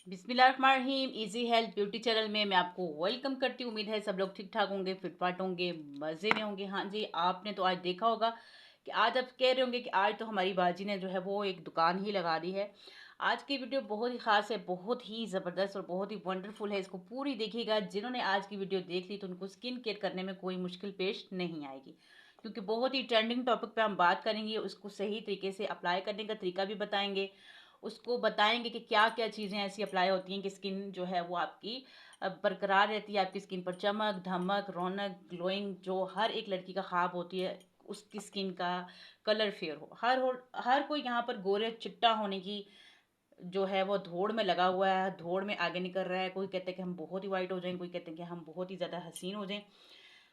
बिस्मिल्लाहिर्रहमानिर्रहीम। Easy health beauty channel में मैं आपको वेलकम करती हूँ। उम्मीद है सब लोग ठीक ठाक होंगे, फिटफाट होंगे, मज़े में होंगे। हाँ जी, आपने तो आज देखा होगा कि आज आप कह रहे होंगे कि आज तो हमारी बाजी ने जो है वो एक दुकान ही लगा दी है। आज की वीडियो बहुत ही ख़ास है, बहुत ही ज़बरदस्त और बहुत ही वंडरफुल है। इसको पूरी देखिएगा। जिन्होंने आज की वीडियो देख ली तो उनको स्किन केयर करने में कोई मुश्किल पेश नहीं आएगी, क्योंकि बहुत ही ट्रेंडिंग टॉपिक पे हम बात करेंगे। उसको सही तरीके से अप्लाई करने का तरीका भी बताएंगे। उसको बताएंगे कि क्या क्या चीज़ें ऐसी अप्लाई होती हैं कि स्किन जो है वो आपकी बरकरार रहती है। आपकी स्किन पर चमक, धमक, रौनक, ग्लोइंग, जो हर एक लड़की का ख्वाब होती है, उसकी स्किन का कलर फेयर हो। हर कोई यहाँ पर गोरे चिट्टा होने की जो है वो धोड़ में लगा हुआ है, धोड़ में आगे निकल रहा है। कोई कहते हैं कि हम बहुत ही वाइट हो जाएं, कोई कहते हैं कि हम बहुत ही ज़्यादा हसीन हो जाएं।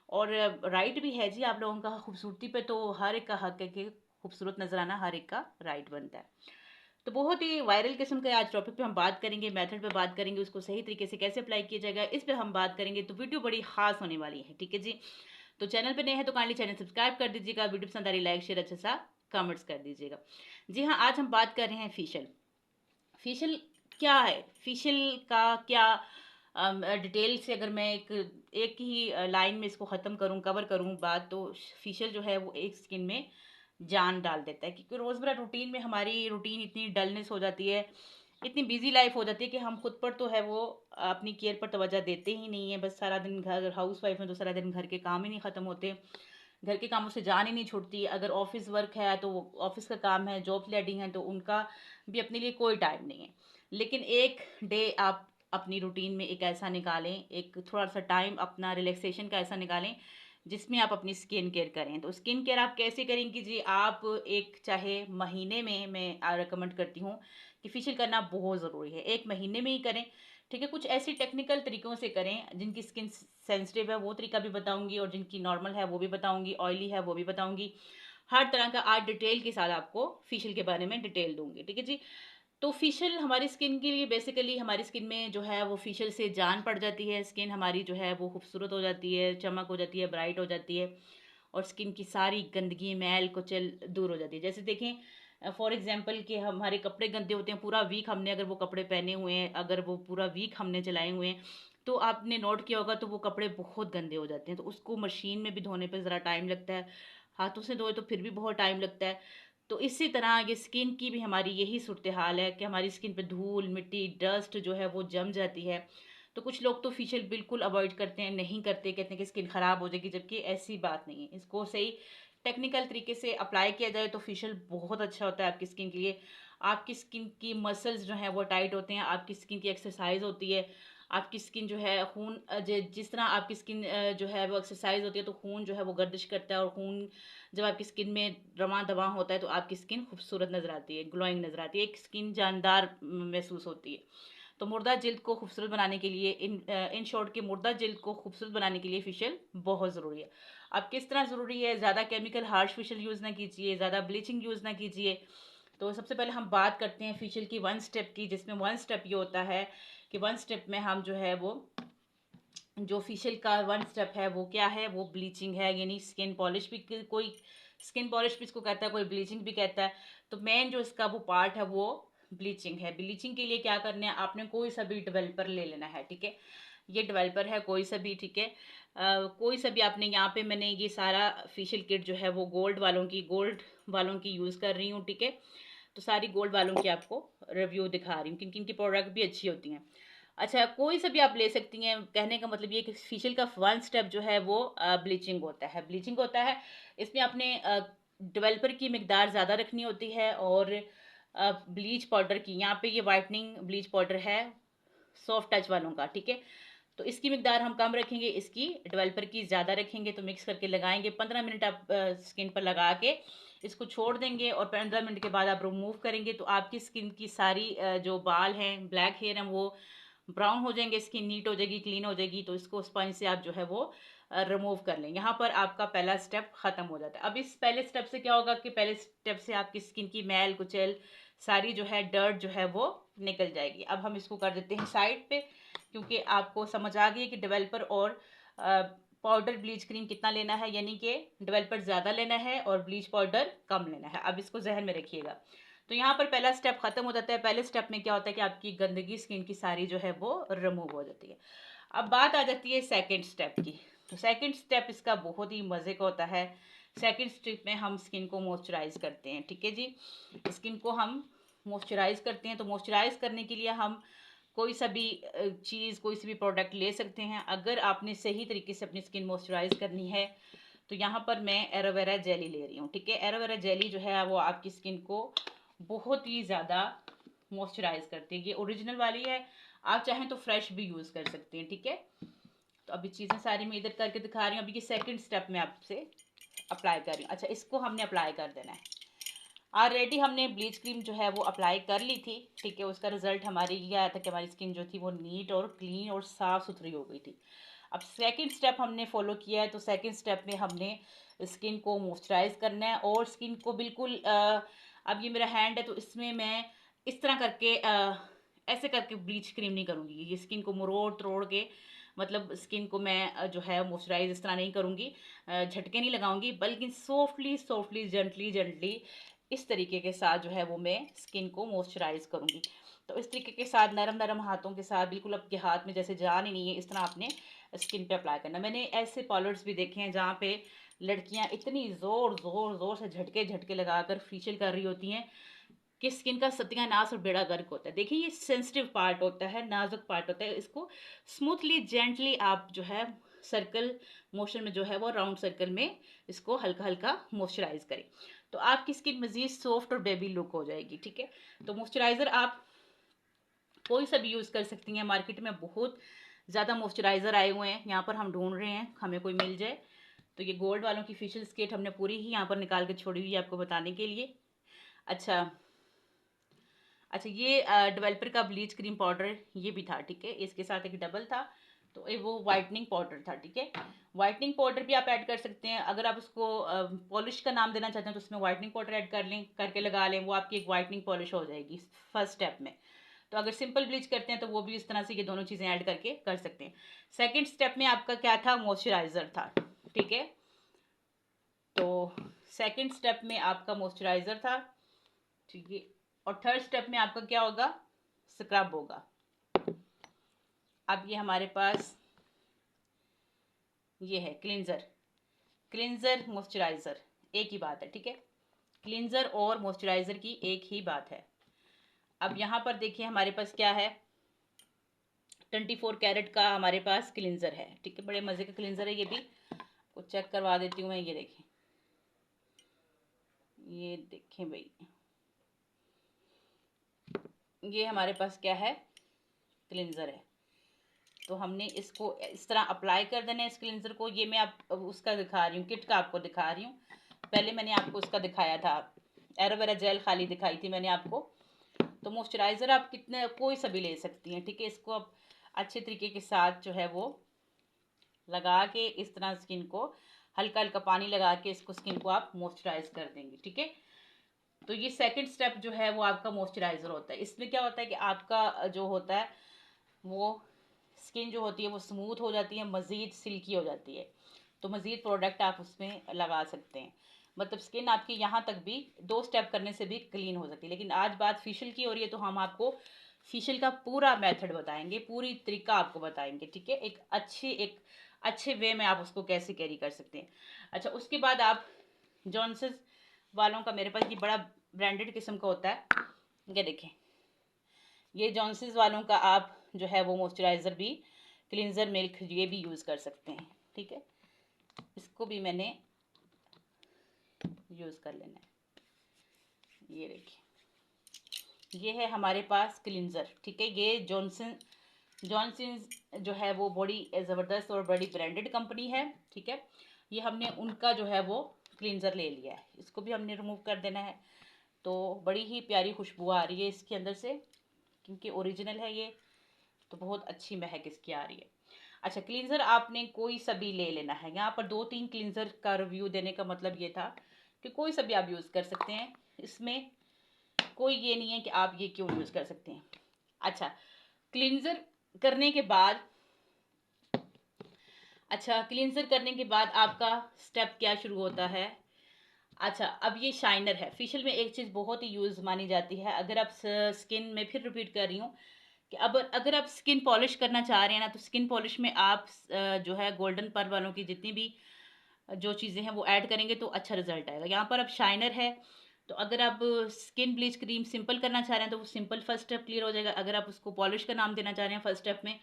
और राइट भी है जी आप लोगों का। खूबसूरती पे तो हर एक का हक है कि खूबसूरत नजर आना हर एक का राइट बनता है। तो बहुत ही वायरल किस्म के आज टॉपिक पे हम बात करेंगे, मेथड पे बात करेंगे, उसको सही तरीके से कैसे अप्लाई किया जाएगा इस पे हम बात करेंगे। तो वीडियो बड़ी खास होने वाली है, ठीक है जी। तो चैनल पे नए हैं तो काइंडली चैनल सब्सक्राइब कर दीजिएगा। वीडियो पसंद आ रही लाइक शेयर अच्छा सा कमेंट्स कर दीजिएगा। जी हाँ, आज हम बात कर रहे हैं फेशियल। फेशियल क्या है, फेशियल का क्या डिटेल से अगर मैं एक एक ही लाइन में इसको ख़त्म करूं, कवर करूं बात, तो फेशियल जो है वो एक स्किन में जान डाल देता है। क्योंकि रोज़मर्रा रूटीन में हमारी रूटीन इतनी डलनेस हो जाती है, इतनी बिजी लाइफ हो जाती है कि हम खुद पर तो है वो अपनी केयर पर तवज्जो देते ही नहीं है। बस सारा दिन घर, हाउस वाइफ में तो सारा दिन घर के काम ही नहीं ख़त्म होते, घर के कामों से जान ही नहीं छूटती। अगर ऑफिस वर्क है तो ऑफिस का काम है, जॉब लेडी हैं तो उनका भी अपने लिए कोई टाइम नहीं है। लेकिन एक डे आप अपनी रूटीन में एक ऐसा निकालें, एक थोड़ा सा टाइम अपना रिलैक्सेशन का ऐसा निकालें जिसमें आप अपनी स्किन केयर करें। तो स्किन केयर आप कैसे करेंगी जी? आप एक चाहे महीने में, मैं रिकमेंड करती हूँ कि फेशियल करना बहुत ज़रूरी है, एक महीने में ही करें, ठीक है। कुछ ऐसी टेक्निकल तरीक़ों से करें। जिनकी स्किन सेंसिटिव है वो तरीका भी बताऊंगी, और जिनकी नॉर्मल है वो भी बताऊंगी, ऑयली है वो भी बताऊंगी। हर तरह का आज डिटेल के साथ आपको फेशियल के बारे में डिटेल दूंगी, ठीक है जी। तो फेशियल हमारी स्किन के लिए बेसिकली, हमारी स्किन में जो है वो फेशियल से जान पड़ जाती है। स्किन हमारी जो है वो खूबसूरत हो जाती है, चमक हो जाती है, ब्राइट हो जाती है, और स्किन की सारी गंदगी, मैल कुचल दूर हो जाती है। जैसे देखें फॉर एग्जांपल कि हमारे कपड़े गंदे होते हैं, पूरा वीक हमने अगर वो कपड़े पहने हुए हैं, अगर वो पूरा वीक हमने चलाए हुए हैं, तो आपने नोट किया होगा तो वो कपड़े बहुत गंदे हो जाते हैं। तो उसको मशीन में भी धोने पे ज़रा टाइम लगता है, हाथों से धोए तो फिर भी बहुत टाइम लगता है। तो इसी तरह ये स्किन की भी हमारी यही सूरत हाल है कि हमारी स्किन पे धूल, मिट्टी, डस्ट जो है वो जम जाती है। तो कुछ लोग तो फेशियल बिल्कुल अवॉइड करते हैं, नहीं करते, कहते हैं कि स्किन ख़राब हो जाएगी, जबकि ऐसी बात नहीं है। इसको सही टेक्निकल तरीके से अप्लाई किया जाए तो फेशियल बहुत अच्छा होता है आपकी स्किन के लिए। आपकी स्किन की मसल्स जो हैं वो टाइट होते हैं, आपकी स्किन की एक्सरसाइज होती है, आपकी स्किन जो है खून जिस तरह आपकी स्किन जो है वो एक्सरसाइज होती है तो खून जो है वो गर्दिश करता है, और खून जब आपकी स्किन में रवां दवां होता है तो आपकी स्किन खूबसूरत नज़र आती है, ग्लोइंग नज़र आती है, एक स्किन जानदार महसूस होती है। तो मुर्दा जिल्द को खूबसूरत बनाने के लिए, इन शॉर्ट के मुर्दा जिल्द को खूबसूरत बनाने के लिए फेशियल बहुत ज़रूरी है। अब किस तरह ज़रूरी है? ज़्यादा केमिकल हार्श फेशियल यूज़ ना कीजिए, ज़्यादा ब्लीचिंग यूज़ ना कीजिए। तो सबसे पहले हम बात करते हैं फेशियल की वन स्टेप की, जिसमें वन स्टेप ये होता है कि वन स्टेप में हम जो है वो, जो फेशियल का वन स्टेप है वो क्या है? वो ब्लीचिंग है, यानी स्किन पॉलिश भी, कोई स्किन पॉलिश भी इसको कहता है, कोई ब्लीचिंग भी कहता है। तो मेन जो इसका वो पार्ट है वो ब्लीचिंग है। ब्लीचिंग के लिए क्या करना है? आपने कोई सा भी डेवलपर ले लेना है, ठीक है। ये डेवलपर है कोई सा भी, ठीक है। कोई सा भी आपने, यहाँ पे मैंने ये सारा फेशियल किट जो है वो गोल्ड वालों की यूज़ कर रही हूँ, ठीक है। तो सारी गोल्ड वालों की आपको रिव्यू दिखा रही हूँ, किन किन की प्रोडक्ट भी अच्छी होती हैं। अच्छा, कोई सा भी आप ले सकती हैं। कहने का मतलब ये कि फेशियल का वन स्टेप जो है वो ब्लीचिंग होता है, ब्लीचिंग होता है। इसमें आपने डेवलपर की मिकदार ज़्यादा रखनी होती है, और ब्लीच पाउडर की, यहाँ पे ये वाइटनिंग ब्लीच पाउडर है सॉफ्ट टच वालों का, ठीक है। तो इसकी मिकदार हम कम रखेंगे, इसकी डेवलपर की ज़्यादा रखेंगे। तो मिक्स करके लगाएंगे, 15 मिनट आप स्किन पर लगा के इसको छोड़ देंगे, और 15 मिनट के बाद आप रिमूव करेंगे तो आपकी स्किन की सारी जो बाल हैं, ब्लैक हेयर हैं, वो ब्राउन हो जाएंगे, स्किन नीट हो जाएगी, क्लीन हो जाएगी। तो इसको स्पंज से आप जो है वो रिमूव कर लें। यहाँ पर आपका पहला स्टेप ख़त्म हो जाता है। अब इस पहले स्टेप से क्या होगा कि पहले स्टेप से आपकी स्किन की मैल कुचैल सारी जो है डर्ट जो है वो निकल जाएगी। अब हम इसको कर देते हैं साइड पे, क्योंकि आपको समझ आ गई कि डेवलपर और पाउडर ब्लीच क्रीम कितना लेना है, यानी कि डेवलपर ज़्यादा लेना है और ब्लीच पाउडर कम लेना है। अब इसको जहन में रखिएगा। तो यहाँ पर पहला स्टेप खत्म हो जाता है। पहले स्टेप में क्या होता है कि आपकी गंदगी स्किन की सारी जो है वो रिमूव हो जाती है। अब बात आ जाती है सेकंड स्टेप की। तो सेकंड स्टेप इसका बहुत ही मज़े का होता है। सेकंड स्टेप में हम स्किन को मॉइस्चराइज करते हैं, ठीक है जी। स्किन को हम मॉइस्चराइज करते हैं। तो मॉइस्चराइज करने के लिए हम कोई सा भी चीज़, कोई सी भी प्रोडक्ट ले सकते हैं। अगर आपने सही तरीके से अपनी स्किन मॉइस्चराइज करनी है तो यहाँ पर मैं एलोवेरा जेली ले रही हूँ, ठीक है। एलोवेरा जेली जो है वो आपकी स्किन को बहुत ही ज़्यादा मॉइस्चराइज करती है। ये ओरिजिनल वाली है, आप चाहें तो फ्रेश भी यूज़ कर सकते हैं, ठीक है। तो अभी चीज़ें सारी मैं इधर करके दिखा रही हूँ। अभी ये सेकंड स्टेप में आपसे अप्लाई कर रही हूँ। अच्छा, इसको हमने अप्लाई कर देना है। ऑलरेडी हमने ब्लीच क्रीम जो है वो अप्लाई कर ली थी, ठीक है। उसका रिजल्ट हमारे ये आया था कि हमारी स्किन जो थी वो नीट और क्लीन और साफ़ सुथरी हो गई थी। अब सेकंड स्टेप हमने फॉलो किया है। तो सेकंड स्टेप में हमने स्किन को मॉइस्चराइज करना है और स्किन को बिल्कुल अब ये मेरा हैंड है तो इसमें मैं इस तरह करके ऐसे करके ब्लीच क्रीम नहीं करूँगी। ये स्किन को मरोड़ तोड़ के, मतलब स्किन को मैं जो है मॉइस्चराइज इस तरह नहीं करूँगी, झटके नहीं लगाऊंगी, बल्कि सॉफ्टली सॉफ्टली जेंटली जेंटली इस तरीके के साथ जो है वो मैं स्किन को मॉइस्चराइज करूँगी। तो इस तरीके के साथ नरम नरम हाथों के साथ, बिल्कुल आपके हाथ में जैसे जान ही नहीं है, इस तरह आपने स्किन पे अप्लाई करना। मैंने ऐसे पार्लर्स भी देखे हैं जहाँ पे लड़कियाँ इतनी ज़ोर ज़ोर ज़ोर से झटके झटके लगाकर फेशियल कर रही होती हैं कि स्किन का सत्यानाश और बेड़ा गर्क होता है। देखिए, ये सेंसिटिव पार्ट होता है, नाजुक पार्ट होता है। इसको स्मूथली जेंटली आप जो है सर्कल मोशन में जो है वो राउंड सर्कल में इसको हल्का हल्का मॉइस्चराइज करें। तो आपकी स्किन मज़ीद सॉफ्ट और बेबी लुक हो जाएगी, ठीक है। तो मॉइस्चराइज़र आप कोई सा भी यूज़ कर सकती हैं। मार्केट में बहुत ज़्यादा मॉइस्चराइज़र आए हुए हैं, यहाँ पर हम ढूंढ रहे हैं हमें कोई मिल जाए। तो ये गोल्ड वालों की फेशियल किट हमने पूरी ही यहाँ पर निकाल के छोड़ी हुई है आपको बताने के लिए। अच्छा अच्छा, ये डेवलपर का ब्लीच क्रीम पाउडर ये भी था, ठीक है। इसके साथ एक डबल था, तो ये वो वाइटनिंग पाउडर था, ठीक है। वाइटनिंग पाउडर भी आप ऐड कर सकते हैं। अगर आप उसको पॉलिश का नाम देना चाहते हैं तो उसमें वाइटनिंग पाउडर ऐड कर लें, करके लगा लें, वो आपकी एक वाइटनिंग पॉलिश हो जाएगी फर्स्ट स्टेप में। तो अगर सिंपल ब्लीच करते हैं तो वो भी इस तरह से ये दोनों चीज़ें ऐड करके कर सकते हैं। सेकेंड स्टेप में आपका क्या था, मॉइस्चराइज़र था, ठीक है। तो सेकेंड स्टेप में आपका मॉइस्चराइज़र था, ठीक है। और थर्ड स्टेप में आपका क्या होगा, स्क्रब होगा। अब ये हमारे पास ये है क्लिनजर। क्लिनजर मॉइस्चराइज़र एक ही बात है, ठीक है। क्लिनजर और मॉइस्चराइज़र की एक ही बात है। अब यहाँ पर देखिए हमारे पास क्या है, 24 कैरेट का हमारे पास क्लिनजर है, ठीक है। बड़े मज़े का क्लिनजर है ये भी, कुछ चेक करवा देती हूँ मैं। ये देखें, ये देखें भाई, ये हमारे पास क्या है, क्लिनजर है। तो हमने इसको इस तरह अप्लाई कर देना है इस क्लिनजर को। ये मैं आप उसका दिखा रही हूँ, किट का आपको दिखा रही हूँ। पहले मैंने आपको उसका दिखाया था, एलोवेरा जेल खाली दिखाई थी मैंने आपको। तो मॉइस्चराइज़र आप कितने कोई सा भी ले सकती हैं, ठीक है। इसको आप अच्छे तरीके के साथ जो है वो लगा के इस तरह स्किन को हल्का हल्का पानी लगा के इसको स्किन को आप मॉइस्चराइज कर देंगे, ठीक है। तो ये सेकंड स्टेप जो है वो आपका मॉइस्चराइज़र होता है। इसमें क्या होता है कि आपका जो होता है वो स्किन जो होती है वो स्मूथ हो जाती है, मज़ीद सिल्की हो जाती है। तो मज़ीद प्रोडक्ट आप उसमें लगा सकते हैं, मतलब स्किन आपकी यहाँ तक भी 2 स्टेप करने से भी क्लीन हो सकती है। लेकिन आज बात फेशियल की हो रही है तो हम आपको फेशियल का पूरा मेथड बताएंगे, पूरी तरीका आपको बताएंगे, ठीक है। एक अच्छे वे में आप उसको कैसे कैरी कर सकते हैं। अच्छा, उसके बाद आप जॉनसन्स वालों का, मेरे पास ये बड़ा ब्रांडेड किस्म का होता है, ये देखें, ये जॉनसन्स वालों का आप जो है वो मॉइस्चराइज़र भी, क्लिनजर मिल्क, ये भी यूज़ कर सकते हैं, ठीक है। इसको भी मैंने यूज़ कर लेना है। ये देखिए, ये है हमारे पास क्लिनजर, ठीक है। ये जॉनसन्स जो है वो बड़ी ज़बरदस्त और बड़ी ब्रांडेड कंपनी है, ठीक है। ये हमने उनका जो है वो क्लिनजर ले लिया है, इसको भी हमने रिमूव कर देना है। तो बड़ी ही प्यारी खुशबू आ रही है इसके अंदर से, क्योंकि ओरिजिनल है ये, तो बहुत अच्छी महक इसकी आ रही है। अच्छा, क्लींजर आपने कोई सा भी ले लेना है। यहाँ पर 2-3 क्लींजर का रिव्यू देने का मतलब ये था कि कोई सा भी आप यूज़ कर सकते हैं, इसमें कोई ये नहीं है कि आप ये क्यों यूज़ कर सकते हैं। अच्छा, क्लींजर करने के बाद क्लींजर करने के बाद आपका स्टेप क्या शुरू होता है, अच्छा, अब ये शाइनर है। फेशियल में एक चीज़ बहुत ही यूज़ मानी जाती है, अगर आप स्किन में, फिर रिपीट कर रही हूँ कि अब अगर आप स्किन पॉलिश करना चाह रहे हैं ना, तो स्किन पॉलिश में आप जो है गोल्डन पर्ल वालों की जितनी भी जो चीज़ें हैं वो ऐड करेंगे तो अच्छा रिजल्ट आएगा। यहाँ पर अब शाइनर है, तो अगर आप स्किन ब्लीच क्रीम सिंपल करना चाह रहे हैं तो वो सिंपल फर्स्ट स्टेप क्लियर हो जाएगा। अगर आप उसको पॉलिश का नाम देना चाह रहे हैं फर्स्ट स्टेप में,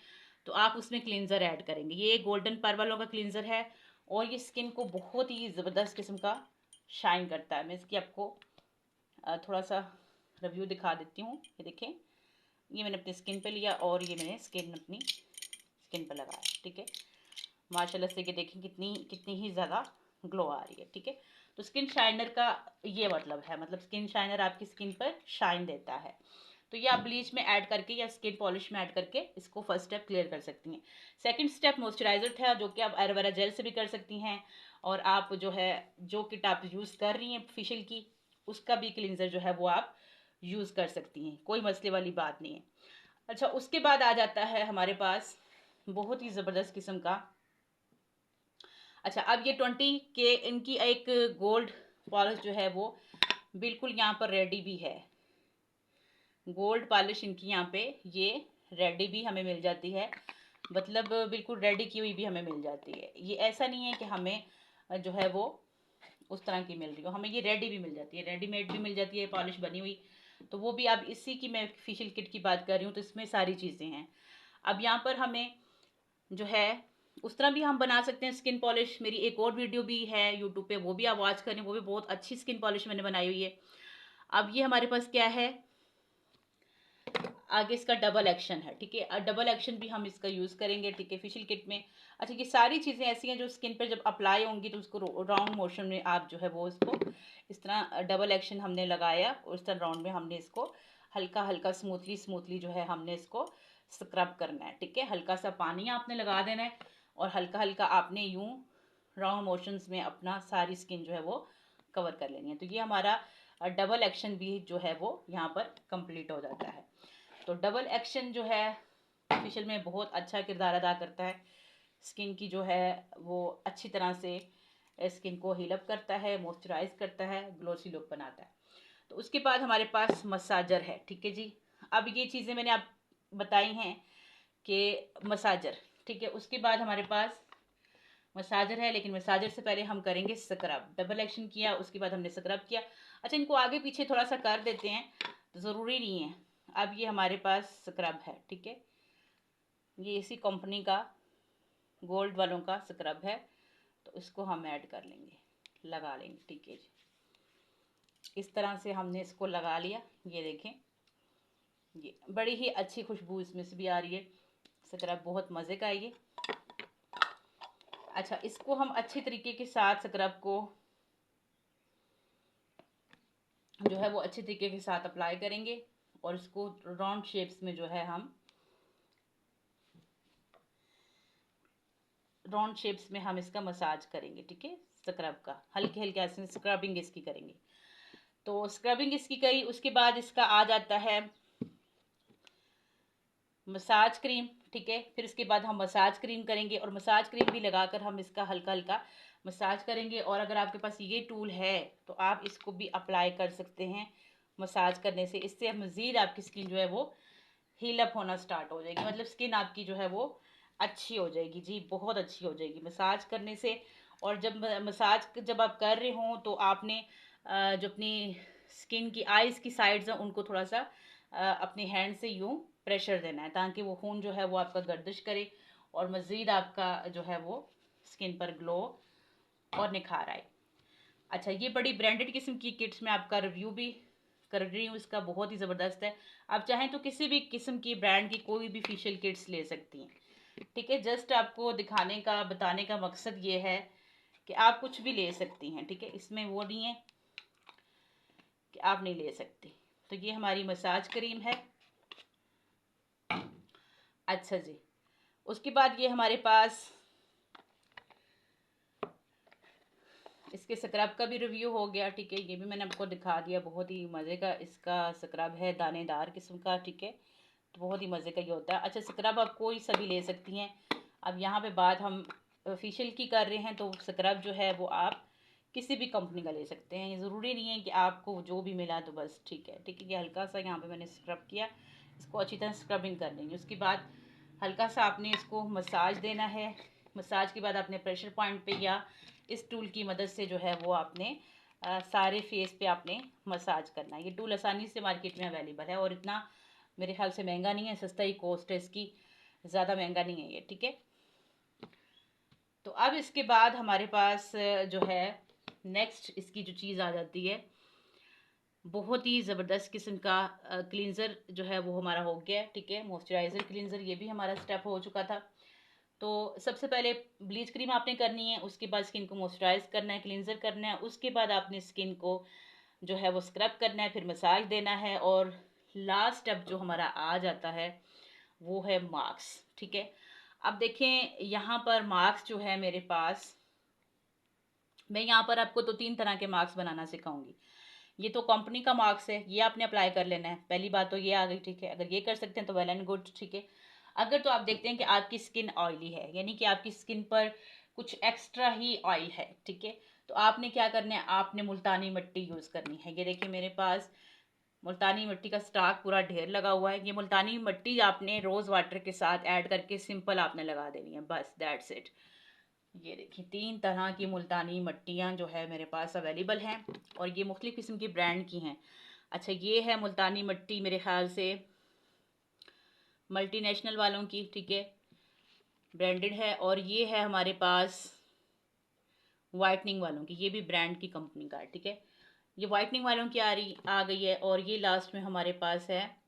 तो आप उसमें क्लींजर ऐड करेंगे। ये गोल्डन पर्ल वालों का क्लींजर है और ये स्किन को बहुत ही ज़बरदस्त किस्म का शाइन करता है। मैं इसकी आपको थोड़ा सा रिव्यू दिखा देती हूँ। ये देखें, ये मैंने अपनी स्किन पे लिया और ये मैंने स्किन अपनी स्किन पे लगाया, ठीक है। माशाल्लाह से ये देखें कितनी कितनी ही ज़्यादा ग्लो आ रही है, ठीक है। तो स्किन शाइनर का ये मतलब है, मतलब स्किन शाइनर आपकी स्किन पर शाइन देता है। तो ये आप ब्लीच में ऐड करके या स्किन पॉलिश में ऐड करके इसको फर्स्ट स्टेप क्लियर कर सकती हैं। सेकंड स्टेप मॉइस्चराइजर था, जो कि आप एलोवेरा जेल से भी कर सकती हैं, और आप जो है जो किट आप यूज़ कर रही हैं फेशियल की, उसका भी क्लिनजर जो है वो आप यूज़ कर सकती हैं, कोई मसले वाली बात नहीं है। अच्छा, उसके बाद आ जाता है हमारे पास बहुत ही ज़बरदस्त किस्म का। अच्छा, अब ये 20 के इनकी एक गोल्ड पॉलिश जो है वो बिल्कुल यहाँ पर रेडी भी है। गोल्ड पॉलिश इनकी यहाँ पे ये रेडी भी हमें मिल जाती है, मतलब बिल्कुल रेडी की हुई भी हमें मिल जाती है। ये ऐसा नहीं है कि हमें जो है वो उस तरह की मिल रही हो, हमें ये रेडी भी मिल जाती है, रेडीमेड भी मिल जाती है पॉलिश बनी हुई। तो वो भी आप इसी की, मैं फेशियल किट की बात कर रही हूँ, तो इसमें सारी चीज़ें हैं। अब यहाँ पर हमें जो है उस तरह भी हम बना सकते हैं स्किन पॉलिश। मेरी एक और वीडियो भी है यूट्यूब पे, वो भी आप वॉच करें, वो भी बहुत अच्छी स्किन पॉलिश मैंने बनाई हुई है। अब ये हमारे पास क्या है, आगे इसका डबल एक्शन है, ठीक है। डबल एक्शन भी हम इसका यूज़ करेंगे, ठीक है, फेशियल किट में। अच्छा, ये सारी चीज़ें ऐसी हैं जो स्किन पर जब अप्लाई होंगी तो उसको राउंड मोशन में आप जो है वो इसको इस तरह डबल एक्शन हमने लगाया और इस तरह राउंड में हमने इसको हल्का हल्का स्मूथली स्मूथली जो है हमने इसको स्क्रब करना है, ठीक है। हल्का सा पानी आपने लगा देना है और हल्का हल्का आपने यूं राउंड मोशंस में अपना सारी स्किन जो है वो कवर कर लेनी है। तो ये हमारा डबल एक्शन भी जो है वो यहाँ पर कंप्लीट हो जाता है। तो डबल एक्शन जो है फेशियल में बहुत अच्छा किरदार अदा करता है, स्किन की जो है वो अच्छी तरह से स्किन को हील अप करता है, मॉइस्चराइज करता है, ग्लोसी लुक बनाता है। तो उसके बाद हमारे पास मसाजर है, ठीक है जी। अब ये चीज़ें मैंने आप बताई हैं कि मसाजर, ठीक है। उसके बाद हमारे पास मसाजर है, लेकिन मसाजर से पहले हम करेंगे स्क्रब। डबल एक्शन किया, उसके बाद हमने स्क्रब किया। अच्छा, इनको आगे पीछे थोड़ा सा कर देते हैं, तो ज़रूरी नहीं है। अब ये हमारे पास स्क्रब है, ठीक है, ये इसी कंपनी का गोल्ड वालों का स्क्रब है, तो इसको हम ऐड कर लेंगे, लगा लेंगे, ठीक है जी। इस तरह से हमने इसको लगा लिया। ये देखें, ये बड़ी ही अच्छी खुशबू इसमें से भी आ रही है, स्क्रब बहुत मज़े का है ये। अच्छा, इसको हम अच्छी तरीके के साथ स्क्रब को जो है वो अच्छे तरीके के साथ अप्लाई करेंगे और इसको राउंड शेप्स में जो है हम राउंड शेप्स में हम इसका मसाज करेंगे, ठीक है। स्क्रब का हल्के हल्के ऐसे स्क्रबिंग इसकी करेंगे। तो स्क्रबिंग इसकी करी, उसके बाद इसका आ जाता है मसाज क्रीम, ठीक है। फिर उसके बाद हम मसाज क्रीम करेंगे और मसाज क्रीम भी लगाकर हम इसका हल्का हल्का मसाज करेंगे। और अगर आपके पास ये टूल है तो आप इसको भी अप्लाई कर सकते हैं मसाज करने से, इससे मज़ीद आपकी स्किन जो है वो हील अप होना स्टार्ट हो जाएगी, मतलब स्किन आपकी जो है वो अच्छी हो जाएगी जी, बहुत अच्छी हो जाएगी मसाज करने से। और जब मसाज जब आप कर रहे हों तो आपने जो अपनी स्किन की आइज़ की साइड्स हैं उनको थोड़ा सा अपने हैंड से यूं प्रेशर देना है, ताकि वो खून जो है वो आपका गर्दिश करे और मज़ीद आपका जो है वो स्किन पर ग्लो और निखार आए। अच्छा, ये बड़ी ब्रांडेड किस्म की किट्स में आपका रिव्यू भी कर रही हूँ, इसका बहुत ही ज़बरदस्त है। आप चाहें तो किसी भी किस्म की ब्रांड की कोई भी फेशियल किट्स ले सकती हैं, ठीक है। जस्ट आपको दिखाने का बताने का मकसद ये है कि आप कुछ भी ले सकती हैं, ठीक है, इसमें वो नहीं है कि आप नहीं ले सकती। तो ये हमारी मसाज क्रीम है। अच्छा जी, उसके बाद ये हमारे पास इसके स्क्रब का भी रिव्यू हो गया, ठीक है। ये भी मैंने आपको दिखा दिया, बहुत ही मज़े का इसका स्क्रब है, दानेदार किस्म का, ठीक है। तो बहुत ही मज़े का ये होता है। अच्छा, स्क्रब आप कोई सा भी ले सकती हैं। अब यहाँ पे बात हम फेशियल की कर रहे हैं, तो स्क्रब जो है वो आप किसी भी कंपनी का ले सकते हैं, ये ज़रूरी नहीं है कि आपको जो भी मिला तो बस ठीक है। ठीक है, ये हल्का सा यहाँ पे मैंने स्क्रब किया, इसको अच्छी तरह स्क्रबिंग कर लेंगे। उसके बाद हल्का सा आपने इसको मसाज देना है। मसाज के बाद आपने प्रेशर पॉइंट पे या इस टूल की मदद से जो है वो आपने सारे फेस पे आपने मसाज करना है। ये टूल आसानी से मार्केट में अवेलेबल है और इतना मेरे ख्याल से महंगा नहीं है, सस्ता ही कॉस्ट है इसकी, ज़्यादा महंगा नहीं है ये। ठीक है, तो अब इसके बाद हमारे पास जो है नेक्स्ट इसकी जो चीज़ आ जाती है, बहुत ही ज़बरदस्त किस्म का क्लींज़र जो है वो हमारा हो गया। ठीक है, मॉइस्चराइज़र क्लींज़र, ये भी हमारा स्टेप हो चुका था। तो सबसे पहले ब्लीच क्रीम आपने करनी है, उसके बाद स्किन को मॉइस्चराइज करना है, क्लींज़र करना है, उसके बाद आपने स्किन को जो है वो स्क्रब करना है, फिर मसाज देना है, और लास्ट स्टेप जो हमारा आ जाता है वो है मास्क। ठीक है, अब देखें यहाँ पर मास्क जो है मेरे पास, मैं यहाँ पर आपको तो 3 तरह के मास्क बनाना सिखाऊंगी। ये तो कंपनी का मार्क्स है, ये आपने अप्लाई कर लेना है, पहली बात तो ये आ गई। ठीक है, अगर ये कर सकते हैं तो वेल एंड गुड। ठीक है, अगर तो आप देखते हैं कि आपकी स्किन ऑयली है, यानी कि आपकी स्किन पर कुछ एक्स्ट्रा ही ऑयल है, ठीक है, तो आपने क्या करना है, आपने मुल्तानी मिट्टी यूज़ करनी है। ये देखिए मेरे पास मुल्तानी मिट्टी का स्टॉक पूरा ढेर लगा हुआ है। ये मुल्तानी मिट्टी आपने रोज़ वाटर के साथ ऐड करके सिंपल आपने लगा देनी है, बस दैट्स इट। ये देखिए 3 तरह की मुल्तानी मिट्टियाँ जो है मेरे पास अवेलेबल हैं, और ये मुख्तलिफ़ किस्म की ब्रांड की हैं। अच्छा, ये है मुल्तानी मिट्टी मेरे ख्याल से मल्टीनेशनल वालों की, ठीक है, ब्रांडेड है। और ये है हमारे पास वाइटनिंग वालों की, ये भी ब्रांड की कंपनी का है। ठीक है, ये वाइटनिंग वालों की आ गई है, और ये लास्ट में हमारे पास है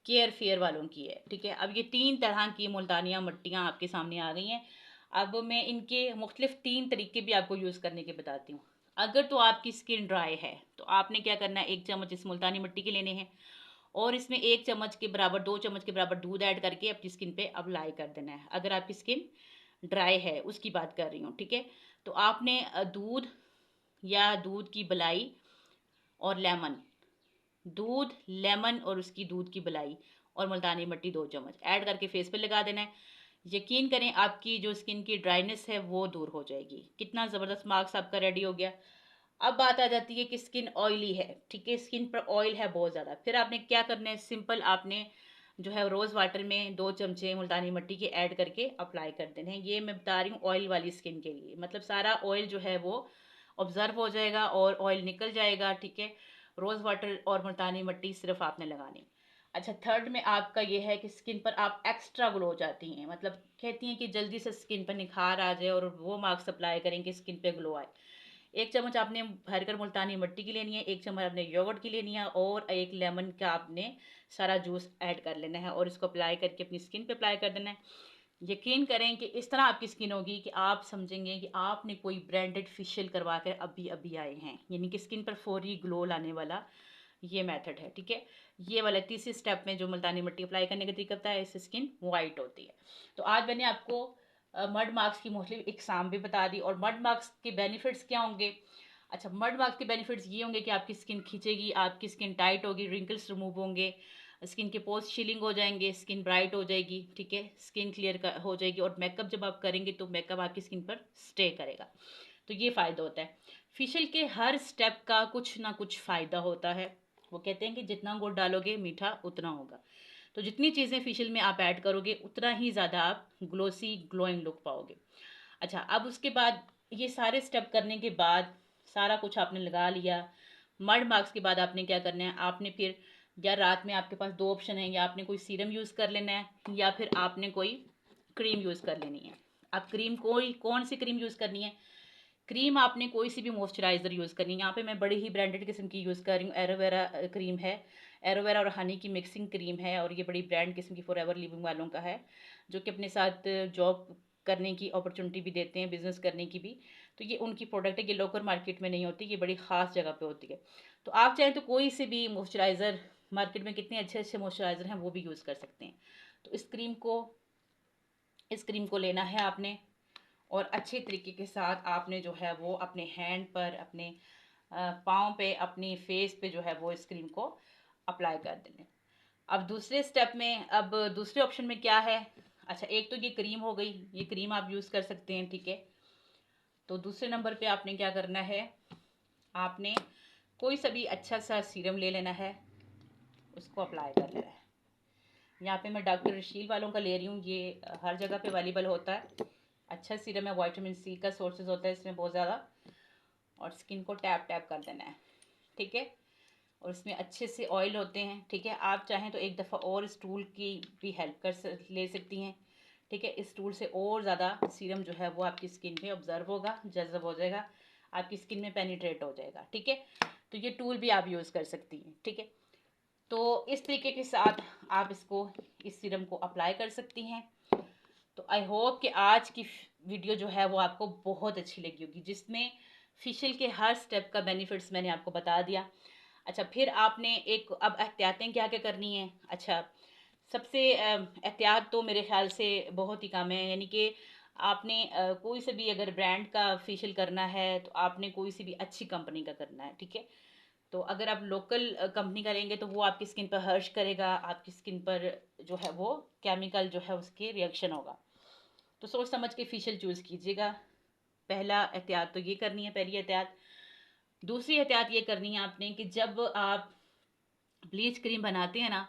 केयर फेयर वालों की है। ठीक है, अब ये 3 तरह की मुल्तानिया मिट्टियाँ आपके सामने आ गई हैं। अब मैं इनके मुख्तलिफ 3 तरीके भी आपको यूज़ करने के बताती हूँ। अगर तो आपकी स्किन ड्राई है तो आपने क्या करना है, 1 चम्मच इस मुल्तानी मिट्टी के लेने हैं, और इसमें 1 चम्मच के बराबर 2 चम्मच के बराबर दूध ऐड करके अपनी स्किन पे अप्लाई कर देना है। अगर आपकी स्किन ड्राई है उसकी बात कर रही हूँ। ठीक है, तो आपने दूध या दूध की बलाई और लेमन, दूध, लेमन और उसकी दूध की बलाई और मुल्तानी मिट्टी 2 चम्मच ऐड करके फेस पे लगा देना है। यकीन करें आपकी जो स्किन की ड्राइनेस है वो दूर हो जाएगी। कितना ज़बरदस्त मास्क आपका रेडी हो गया। अब बात आ जाती है कि स्किन ऑयली है, ठीक है, स्किन पर ऑयल है बहुत ज़्यादा, फिर आपने क्या करना है, सिंपल आपने जो है रोज़ वाटर में 2 चमचे मुल्तानी मिट्टी के ऐड करके अप्लाई कर देने हैं। ये मैं बता रही हूँ ऑयल वाली स्किन के लिए, मतलब सारा ऑयल जो है वो ऑब्जर्व हो जाएगा और ऑयल निकल जाएगा। ठीक है, रोज़ वाटर और मुल्तानी मिट्टी सिर्फ आपने लगानी। अच्छा, थर्ड में आपका ये है कि स्किन पर आप एक्स्ट्रा ग्लो जाती हैं, मतलब कहती हैं कि जल्दी से स्किन पर निखार आ जाए, और वो मास्क अप्लाई करें कि स्किन पे ग्लो आए। 1 चम्मच आपने भरकर मुल्तानी मिट्टी की लेनी है, 1 चम्मच आपने योगर्ट की लेनी है, और 1 लेमन का आपने सारा जूस ऐड कर लेना है, और इसको अप्लाई करके अपनी स्किन पे अप्लाई कर देना है। यकीन करें कि इस तरह आपकी स्किन होगी कि आप समझेंगे कि आपने कोई ब्रांडेड फेशियल करवा कर अभी अभी आए हैं, यानी कि स्किन पर फौरी ग्लो लाने वाला ये मेथड है। ठीक है, ये वाला तीसरे स्टेप में जो मुल्तानी मिट्टी अप्लाई करने का तरीका होता है, इससे स्किन वाइट होती है। तो आज मैंने आपको मड मास्क की मुख्तलिफ इकसाम भी बता दी, और मड मास्क के बेनिफिट्स क्या होंगे। अच्छा, मड मास्क के बेनिफिट्स ये होंगे कि आपकी स्किन खींचेगी, आपकी स्किन टाइट होगी, रिंकल्स रिमूव होंगे, स्किन के पोर्स शीलिंग हो जाएंगे, स्किन ब्राइट हो जाएगी। ठीक है, स्किन क्लियर हो जाएगी, और मेकअप जब आप करेंगे तो मेकअप आपकी स्किन पर स्टे करेगा। तो ये फ़ायदा होता है। फेशियल के हर स्टेप का कुछ ना कुछ फ़ायदा होता है। वो कहते हैं कि जितना गुड़ डालोगे मीठा उतना होगा। तो जितनी चीज़ें फेशियल में आप ऐड करोगे उतना ही ज़्यादा आप ग्लोसी ग्लोइंग लुक पाओगे। अच्छा, अब उसके बाद ये सारे स्टेप करने के बाद सारा कुछ आपने लगा लिया, मड मार्क्स के बाद आपने क्या करना है, आपने फिर या रात में आपके पास 2 ऑप्शन है, या आपने कोई सीरम यूज़ कर लेना है या फिर आपने कोई क्रीम यूज़ कर लेनी है। अब क्रीम कोई कौन सी क्रीम यूज़ करनी है, क्रीम आपने कोई सी भी मॉइस्चराइज़र यूज़ करनी है। यहाँ पे मैं बड़ी ही ब्रांडेड किस्म की यूज़ कर रही हूँ, एलोवेरा क्रीम है, एलोवेरा और हनी की मिक्सिंग क्रीम है, और ये बड़ी ब्रांड किस्म की फॉरएवर लिविंग वालों का है, जो कि अपने साथ जॉब करने की अपॉर्चुनिटी भी देते हैं, बिजनेस करने की भी। तो ये उनकी प्रोडक्ट है, ये लोकल मार्केट में नहीं होती, ये बड़ी ख़ास जगह पे होती है। तो आप चाहें तो कोई से भी मॉइस्चराइज़र, मार्केट में कितने अच्छे अच्छे मॉइस्चराइज़र हैं वो भी यूज़ कर सकते हैं। तो इस क्रीम को लेना है आपने, और अच्छे तरीके के साथ आपने जो है वो अपने हैंड पर, अपने पाँव पे, अपनी फेस पे जो है वो इस क्रीम को अप्लाई कर देंगे। अब दूसरे स्टेप में, अब दूसरे ऑप्शन में क्या है। अच्छा, एक तो ये क्रीम हो गई, ये क्रीम आप यूज़ कर सकते हैं। ठीक है, तो दूसरे नंबर पे आपने क्या करना है, आपने कोई सा भी अच्छा सा सीरम ले लेना है, उसको अप्लाई कर लेना है। यहाँ पे मैं डॉक्टर रशील वालों का ले रही हूँ, ये हर जगह पे अवेलेबल होता है। अच्छा सीरम है, विटामिन सी का सोर्सेज होता है इसमें बहुत ज़्यादा। और स्किन को टैप टैप कर देना है, ठीक है। और इसमें अच्छे से ऑयल होते हैं, ठीक है। आप चाहें तो एक दफ़ा और इस टूल की भी हेल्प ले सकती हैं, ठीक है। इस टूल से और ज़्यादा सीरम जो है वो आपकी स्किन पे ऑब्जर्व होगा, जज़ब हो जाएगा, आपकी स्किन में पेनिट्रेट हो जाएगा, ठीक है। तो ये टूल भी आप यूज़ कर सकती हैं, ठीक है। तो इस तरीके के साथ आप इस सीरम को अप्लाई कर सकती हैं। तो आई होप कि आज की वीडियो जो है वो आपको बहुत अच्छी लगी होगी, जिसमें फेशियल के हर स्टेप का बेनिफिट्स मैंने आपको बता दिया। अच्छा, फिर आपने एक अब एहतियातें क्या क्या करनी है। अच्छा, सबसे एहतियात तो मेरे ख्याल से बहुत ही कम है, यानी कि आपने कोई से भी अगर ब्रांड का फेशियल करना है तो आपने कोई सी भी अच्छी कंपनी का करना है, ठीक है। तो अगर आप लोकल कंपनी का लेंगे तो वो आपकी स्किन पर हर्श करेगा, आपकी स्किन पर जो है वो केमिकल जो है उसके रिएक्शन होगा। तो सोच समझ के फेशियल चूज़ कीजिएगा। पहला एहतियात तो ये करनी है, पहली एहतियात। दूसरी एहतियात ये करनी है आपने कि जब आप ब्लीच क्रीम बनाते हैं ना,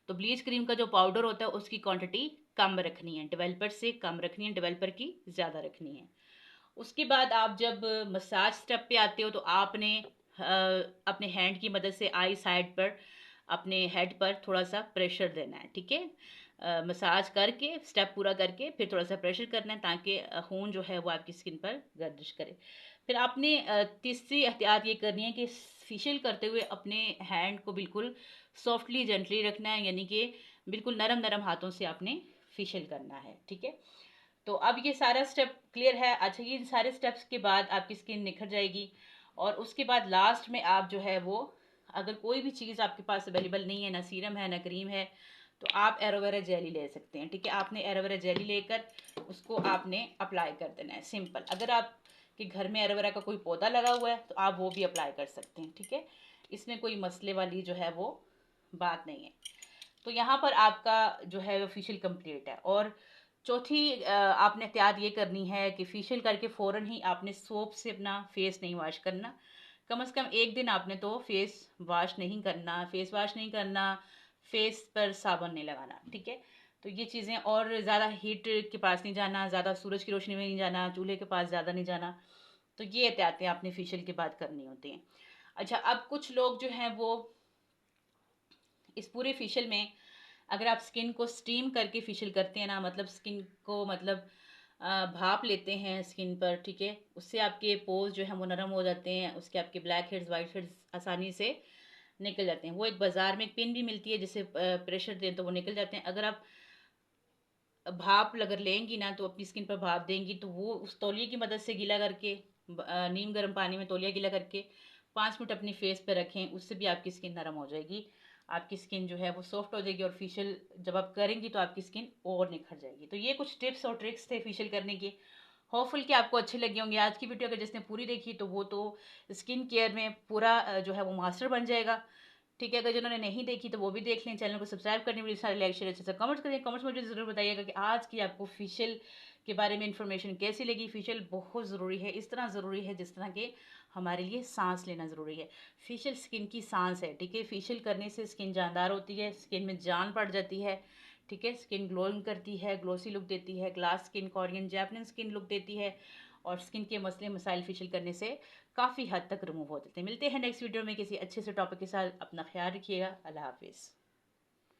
तो ब्लीच क्रीम का जो पाउडर होता है उसकी क्वांटिटी कम रखनी है, डेवलपर से कम रखनी है, डेवलपर की ज़्यादा रखनी है। उसके बाद आप जब मसाज स्टेप पे आते हो तो आपने अपने हैंड की मदद से आई साइड पर अपने हेड पर थोड़ा सा प्रेशर देना है, ठीक है। मसाज करके स्टेप पूरा करके फिर थोड़ा सा प्रेशर करना है, ताकि खून जो है वो आपकी स्किन पर गर्दिश करे। फिर आपने तीसरी एहतियात ये करनी है कि फेशियल करते हुए अपने हैंड को बिल्कुल सॉफ्टली जेंटली रखना है, यानी कि बिल्कुल नरम नरम हाथों से आपने फेशियल करना है, ठीक है। तो अब ये सारा स्टेप क्लियर है। अच्छा, ये सारे स्टेप्स के बाद आपकी स्किन निखर जाएगी। और उसके बाद लास्ट में आप जो है वो, अगर कोई भी चीज़ आपके पास अवेलेबल नहीं है, ना सीरम है ना क्रीम है, तो आप एलोवेरा जेली ले सकते हैं, ठीक है। आपने एलोवेरा जेली लेकर उसको आपने अप्लाई कर देना है, सिंपल। अगर आप के घर में एलोवेरा का कोई पौधा लगा हुआ है तो आप वो भी अप्लाई कर सकते हैं, ठीक है। इसमें कोई मसले वाली जो है वो बात नहीं है। तो यहाँ पर आपका जो है वो फेशियल कंप्लीट है। और चौथी आपने एहतियात ये करनी है कि फेशियल करके फ़ौरन ही आपने सोप से अपना फेस नहीं वॉश करना। कम से कम एक दिन आपने तो फेस वॉश नहीं करना, फेस वॉश नहीं करना, फेस पर साबुन नहीं लगाना, ठीक है। तो ये चीज़ें, और ज़्यादा हीट के पास नहीं जाना, ज़्यादा सूरज की रोशनी में नहीं जाना, चूल्हे के पास ज़्यादा नहीं जाना। तो ये एहतियातें आपने फेशियल के बाद करनी होती हैं। अच्छा, अब कुछ लोग जो हैं वो इस पूरे फेशियल में, अगर आप स्किन को स्टीम करके फेशियल करते हैं ना, मतलब स्किन को मतलब भाप लेते हैं स्किन पर, ठीक है। उससे आपके पोर्स जो है वो नरम हो जाते हैं, उसके आपके ब्लैक हेड्स वाइट हेड्स आसानी से निकल जाते हैं। वो एक बाज़ार में एक पिन भी मिलती है जिसे प्रेशर दें तो वो निकल जाते हैं। अगर आप भाप अगर लेंगी ना, तो अपनी स्किन पर भाप देंगी तो वो उस तौलिए की मदद से गीला करके नीम गर्म पानी में तौलिया गीला करके 5 मिनट अपनी फेस पे रखें, उससे भी आपकी स्किन नरम हो जाएगी। आपकी स्किन जो है वो सॉफ्ट हो जाएगी, और फेशियल जब आप करेंगी तो आपकी स्किन और निखर जाएगी। तो ये कुछ टिप्स और ट्रिक्स थे फेशियल करने के। होपफुल कि आपको अच्छे लगे होंगे। आज की वीडियो अगर जिसने पूरी देखी तो वो तो स्किन केयर में पूरा जो है वो मास्टर बन जाएगा, ठीक है। अगर जिन्होंने नहीं देखी तो वो भी देख लें। चैनल को सब्सक्राइब करने के लिए सारे लाइक शेयर अच्छे से कमेंट करें। कमेंट्स में मुझे ज़रूर बताइएगा कि आज की आपको फेशियल के बारे में इंफॉर्मेशन कैसी लगी। फेशियल बहुत ज़रूरी है, इस तरह ज़रूरी है जिस तरह के हमारे लिए सांस लेना ज़रूरी है। फेशियल स्किन की सांस है, ठीक है। फेशियल करने से स्किन जानदार होती है, स्किन में जान पड़ जाती है, ठीक है। स्किन ग्लोइंग करती है, ग्लोसी लुक देती है, glass skin, Korean, Japanese skin look देती है। और स्किन के मसले मसाइल फेशियल करने से काफ़ी हद तक रिमूव हो जाते हैं। मिलते हैं नेक्स्ट वीडियो में किसी अच्छे से टॉपिक के साथ। अपना ख्याल रखिएगा। अल्लाह हाफिज़।